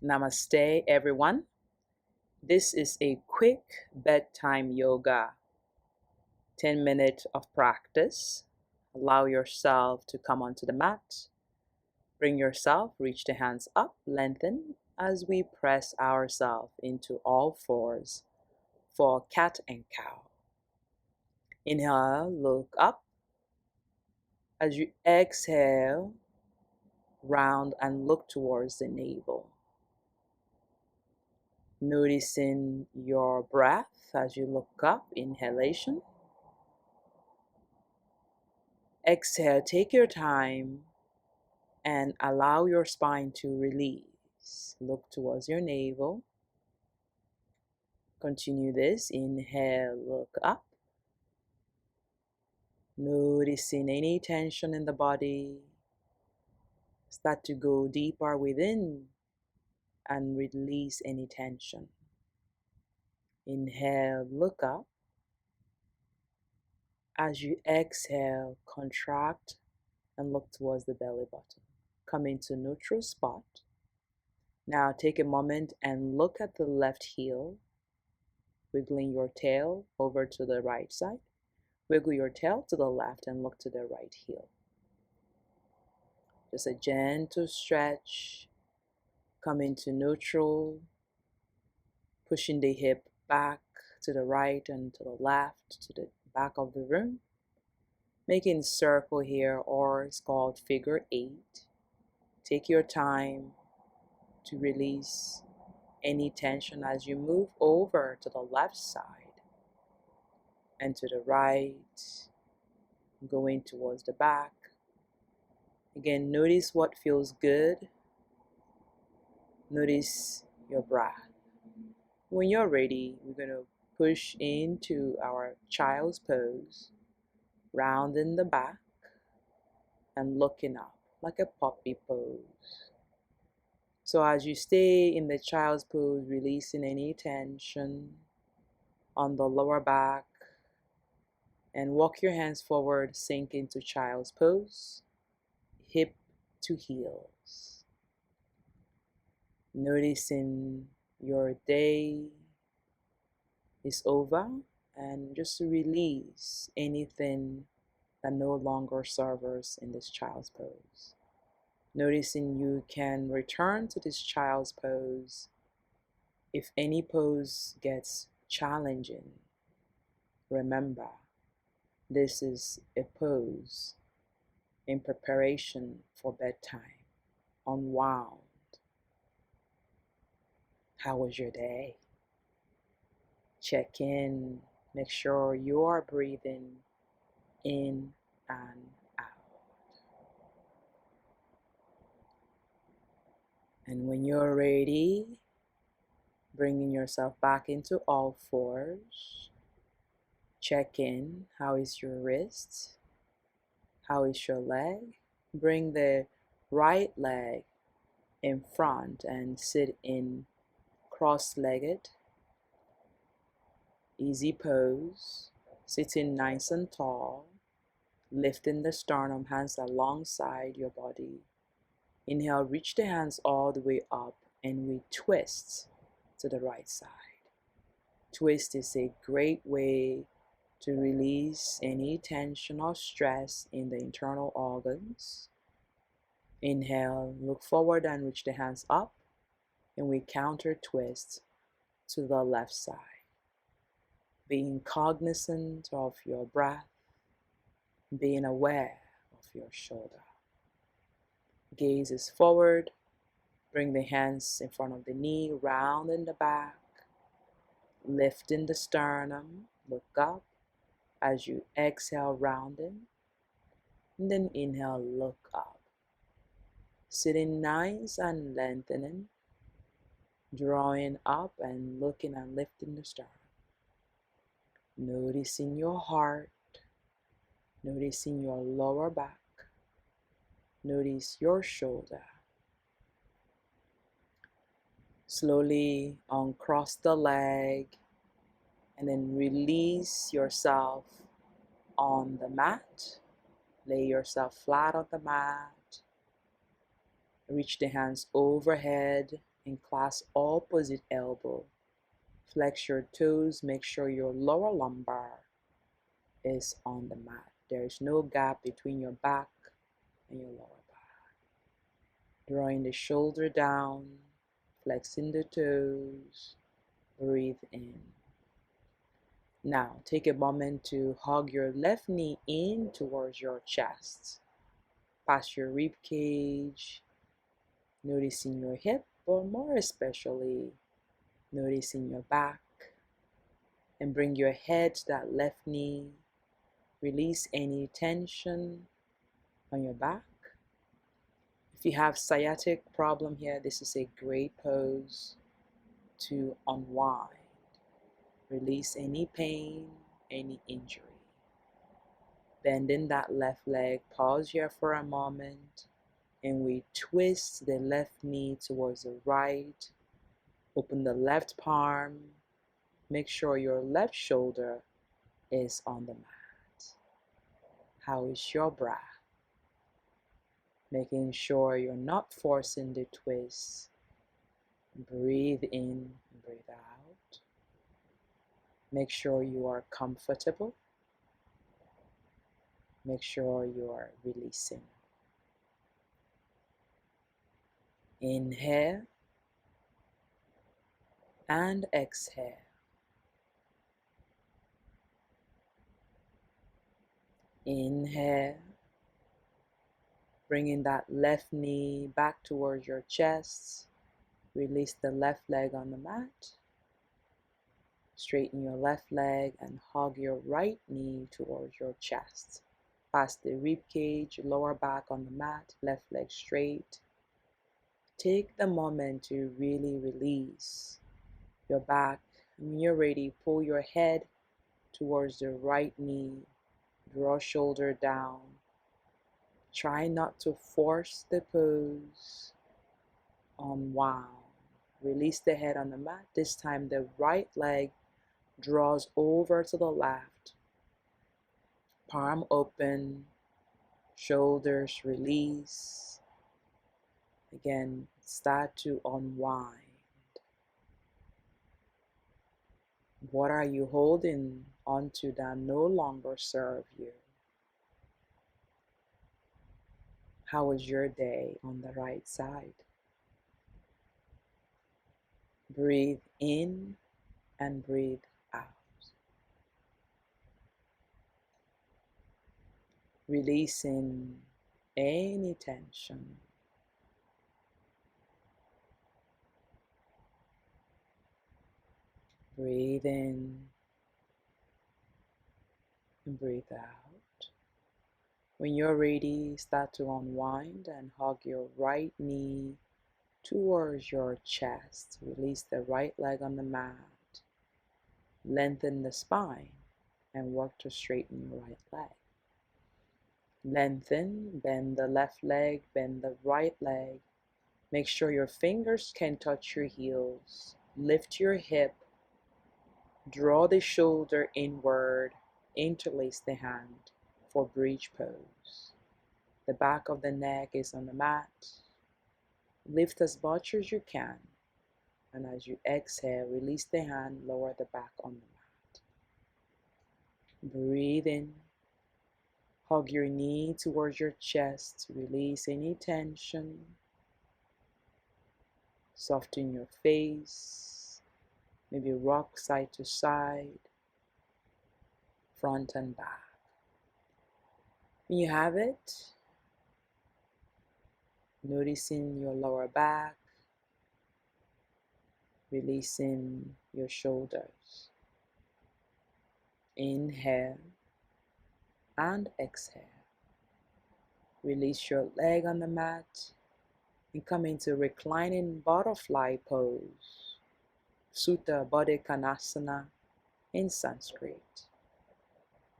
Namaste, everyone. This is a quick bedtime yoga, 10 minutes of practice. Allow yourself to come onto the mat. Bring yourself, reach the hands up, lengthen as we press ourselves into all fours for cat and cow. Inhale, look up. As you exhale, round and look towards the navel. Noticing your breath as you look up, inhalation. Exhale, take your time and allow your spine to release. Look towards your navel. Continue this. Inhale, look up. Noticing any tension in the body. Start to go deeper within and release any tension. Inhale, look up. As you exhale, contract and look towards the belly button. Come into neutral spot. Now take a moment and look at the left heel, wiggling your tail over to the right side. Wiggle your tail to the left and look to the right heel. Just a gentle stretch. Come into neutral, pushing the hip back to the right and to the left, to the back of the room. Making a circle here, or it's called figure 8. Take your time to release any tension as you move over to the left side and to the right, going towards the back. Again, notice what feels good. Notice your breath. When you're ready, we're going to push into our child's pose, rounding the back and looking up like a puppy pose. So as you stay in the child's pose, releasing any tension on the lower back, and walk your hands forward, sink into child's pose, hip to heels. Noticing your day is over and just release anything that no longer serves us in this child's pose. Noticing you can return to this child's pose if any pose gets challenging. Remember, this is a pose in preparation for bedtime. Unwound. How was your day? Check in. Make sure you are breathing in and out. And when you're ready, bringing yourself back into all fours. Check in. How is your wrist? How is your leg? Bring the right leg in front and sit in cross-legged. Easy pose. Sitting nice and tall. Lifting the sternum, hands alongside your body. Inhale, reach the hands all the way up and we twist to the right side. Twist is a great way to release any tension or stress in the internal organs. Inhale, look forward and reach the hands up, and we counter twist to the left side. Being cognizant of your breath, being aware of your shoulder. Gaze is forward, bring the hands in front of the knee, round in the back, lifting the sternum, look up. As you exhale, rounding, and then inhale, look up. Sitting nice and lengthening, drawing up and looking and lifting the sternum. Noticing your heart, noticing your lower back, notice your shoulder. Slowly uncross the leg and then release yourself on the mat. Lay yourself flat on the mat. Reach the hands overhead and clasp opposite elbow. Flex your toes, make sure your lower lumbar is on the mat. There is no gap between your back and your lower back. Drawing the shoulder down, flexing the toes, breathe in. Now, take a moment to hug your left knee in towards your chest, past your rib cage, noticing your hip, but more especially noticing your back, and bring your head to that left knee. Release any tension on your back. If you have sciatic problem here, this is a great pose to unwind. Release any pain, any injury. Bending that left leg, pause here for a moment, and we twist the left knee towards the right. Open the left palm. Make sure your left shoulder is on the mat. How is your breath? Making sure you're not forcing the twist. Breathe in, breathe out. Make sure you are comfortable. Make sure you are releasing. Inhale and exhale. Inhale, bringing that left knee back towards your chest. Release the left leg on the mat. Straighten your left leg and hug your right knee towards your chest. Pass the rib cage, lower back on the mat, left leg straight. Take the moment to really release your back. When you're ready, pull your head towards the right knee. Draw shoulder down. Try not to force the pose. Unwind. Release the head on the mat. This time the right leg draws over to the left. Palm open. Shoulders release. Again, start to unwind. What are you holding onto that no longer serve you? How was your day on the right side? Breathe in and breathe out. Releasing any tension. Breathe in and breathe out. When you're ready, start to unwind and hug your right knee towards your chest. Release the right leg on the mat. Lengthen the spine and work to straighten your right leg. Lengthen, bend the left leg, bend the right leg. Make sure your fingers can touch your heels. Lift your hip. Draw the shoulder inward. Interlace the hand for bridge pose. The back of the neck is on the mat. Lift as much as you can. And as you exhale, release the hand, lower the back on the mat. Breathe in. Hug your knee towards your chest. Release any tension. Soften your face. Maybe rock side to side, front and back. When you have it, noticing your lower back, releasing your shoulders. Inhale and exhale. Release your leg on the mat and come into reclining butterfly pose, Sutta Baddha Konasana in Sanskrit.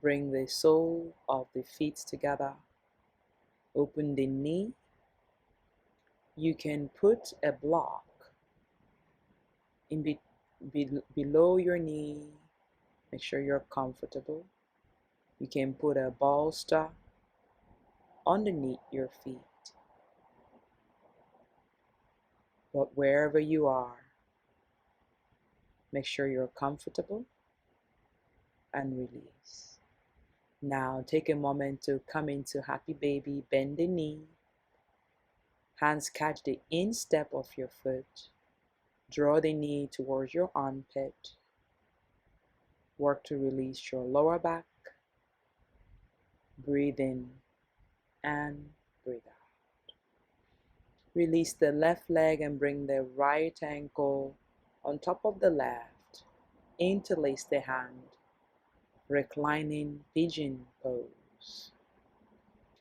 Bring the sole of the feet together. Open the knee. You can put a block below your knee. Make sure you're comfortable. You can put a bolster underneath your feet. But wherever you are, make sure you're comfortable and release. Now take a moment to come into happy baby. Bend the knee. Hands catch the instep of your foot. Draw the knee towards your armpit. Work to release your lower back. Breathe in and breathe out. Release the left leg and bring the right ankle on top of the left. Interlace the hand. Reclining pigeon pose.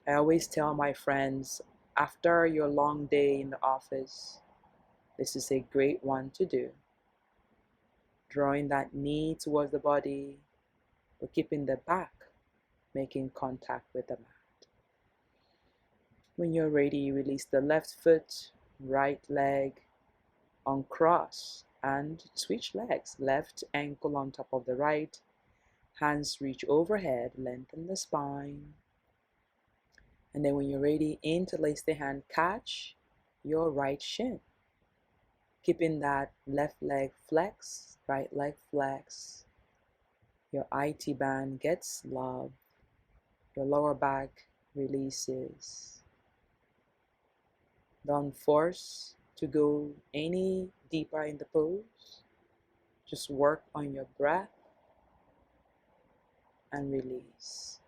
I always tell my friends, after your long day in the office, this is a great one to do. Drawing that knee towards the body, but keeping the back making contact with the mat. When you're ready, release the left foot, right leg, uncross, and switch legs. Left ankle on top of the right, hands reach overhead, lengthen the spine. And then when you're ready, interlace the hand, catch your right shin. Keeping that left leg flex, right leg flex. Your IT band gets love. Your lower back releases. Don't force to go any deeper in the pose. Just work on your breath and release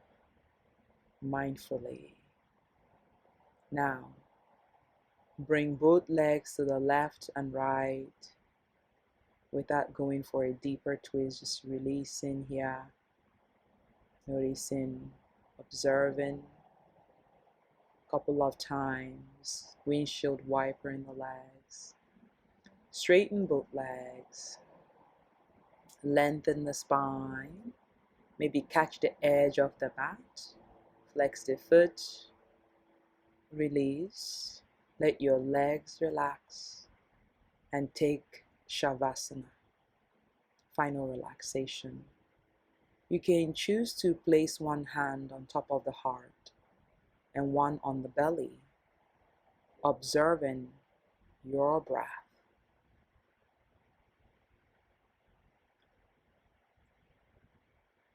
mindfully. Now, bring both legs to the left and right without going for a deeper twist. Just releasing here, noticing, observing a couple of times. Windshield wiper in the legs. Straighten both legs. Lengthen the spine. Maybe catch the edge of the mat. Flex the foot. Release. Let your legs relax. And take Shavasana. Final relaxation. You can choose to place one hand on top of the heart and one on the belly, observing your breath.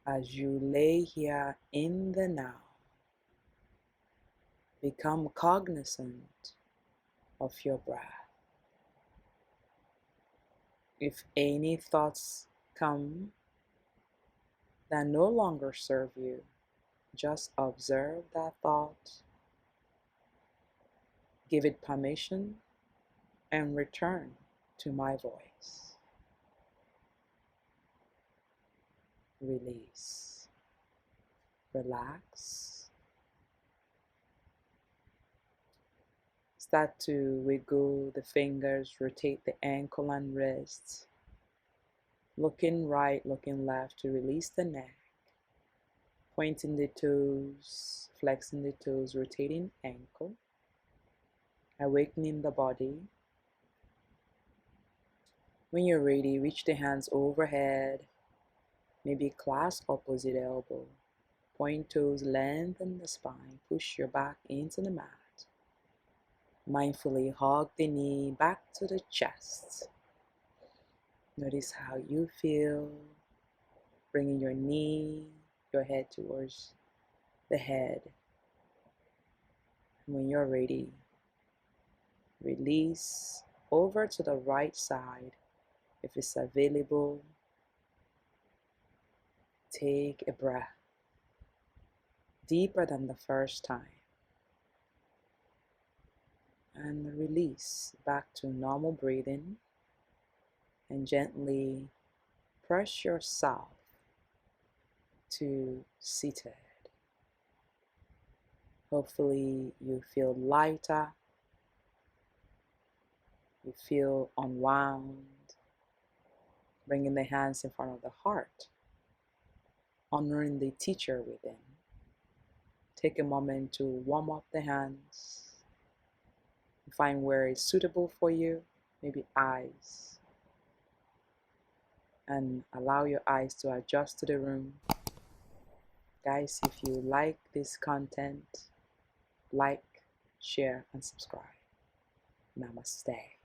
As you lay here in the now, become cognizant of your breath. If any thoughts come that no longer serve you, just observe that thought, give it permission, and return to my voice. Release. Relax. Start to wiggle the fingers, rotate the ankle and wrists. Looking right, looking left to release the neck. Pointing the toes, flexing the toes, rotating ankle. Awakening the body. When you're ready, reach the hands overhead. Maybe clasp opposite elbow. Point toes, lengthen the spine. Push your back into the mat. Mindfully hug the knee back to the chest. Notice how you feel. Bringing your knee, your head towards the head. When you're ready, release over to the right side if it's available. Take a breath deeper than the first time. And release back to normal breathing. And gently press yourself to seated. Hopefully you feel lighter. You feel unwound. Bringing the hands in front of the heart. Honoring the teacher within. Take a moment to warm up the hands. Find where it's suitable for you, maybe eyes. And allow your eyes to adjust to the room. Guys, if you like this content, like, share, and subscribe. Namaste.